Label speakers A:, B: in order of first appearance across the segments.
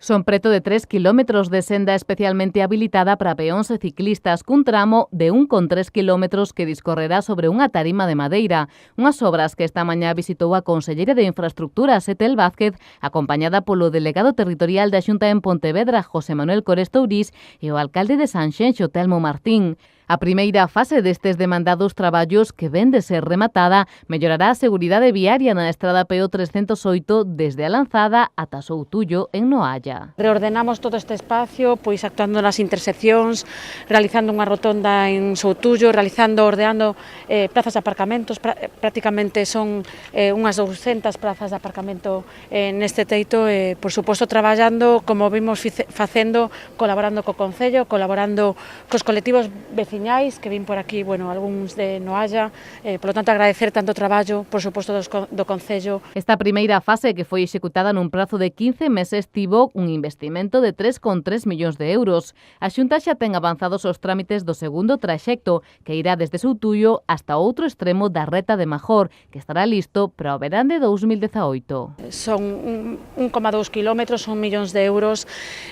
A: Son preto de 3 kilómetros de senda especialmente habilitada para peóns e ciclistas cun tramo de 1,3 kilómetros que discorrerá sobre unha tarima de madeira. Unhas obras que esta mañá visitou a conselleira de Infraestructuras, Etel Vázquez, acompañada polo delegado territorial da Xunta en Pontevedra, José Manuel Corestourís, e o alcalde de Sanxenxo, Telmo Martín. A primeira fase destes demandados traballos, que ven de ser rematada, mellorará a seguridade viaria na estrada PO 308 desde a Lanzada ata Soutullo, en Noalla.
B: Reordenamos todo este espacio, pois actuando nas interseccións, realizando unha rotonda en Soutullo, ordeando plazas de aparcamentos, prácticamente son unhas 200 plazas de aparcamento neste teito, por suposto traballando, como vimos facendo, colaborando co Concello, colaborando cos colectivos veciñais que vin por aquí, algúns de Noalla, polo tanto agradecer tanto traballo, por suposto, do Concello.
A: Esta primeira fase, que foi executada nun prazo de 15 meses, tivo un investimento de 3,3 millóns de euros. A Xunta xa ten avanzados os trámites do segundo traxecto, que irá desde Soutullo hasta outro extremo da reta de Major, que estará listo para o verán de 2018.
B: Son 1,2 kilómetros, 1 millóns de euros,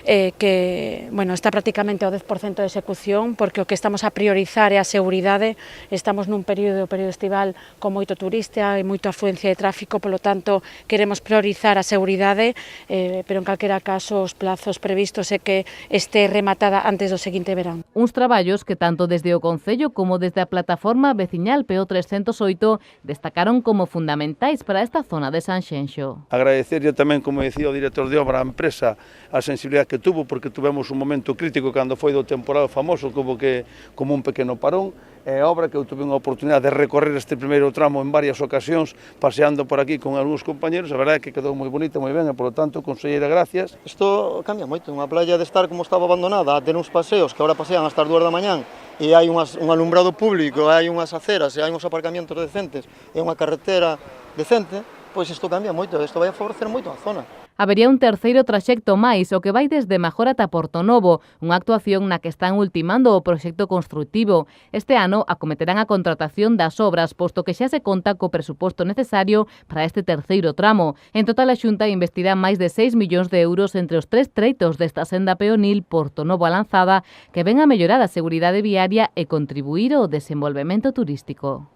B: que está prácticamente ao 10% de execución, porque o que estamos a priorizar é a seguridade. Estamos nun período estival con moito turista e moita afluencia de tráfico, polo tanto, queremos priorizar a seguridade, pero en calquera caso os plazos previstos é que este rematada antes do seguinte verán.
A: Uns traballos que tanto desde o Concello como desde a plataforma veciñal PO 308 destacaron como fundamentais para esta zona de Sanxenxo.
C: Agradecerlle tamén, como dicía o director de obra, a empresa, a sensibilidade que tuvo, porque tuvemos un momento crítico cando foi do temporal famoso, como un pequeno parón. É a obra que eu tuve unha oportunidade de recorrer este primeiro tramo en varias ocasións, paseando por aquí con algúns compañeros. A verdade é que quedou moi bonita, moi ben, e, polo tanto, conselleira, gracias.
D: Isto cambia moito, unha playa de estar como estaba abandonada, a ter uns paseos que agora pasean hasta as 2 da mañán, e hai un alumbrado público, hai unhas aceras, e hai uns aparcamientos decentes, e unha carretera decente, pois isto cambia moito, isto vai a favorecer moito a zona.
A: Habería un terceiro traxecto máis, o que vai desde Major ata Portonovo, unha actuación na que están ultimando o proxecto construtivo. Este ano acometerán a contratación das obras, posto que xa se conta co presuposto necesario para este terceiro tramo. En total, a Xunta investirá máis de 6 millóns de euros entre os 3 treitos desta senda peonil Portonovo a Lanzada, que ven a mellorar a seguridade viaria e contribuir ao desenvolvemento turístico.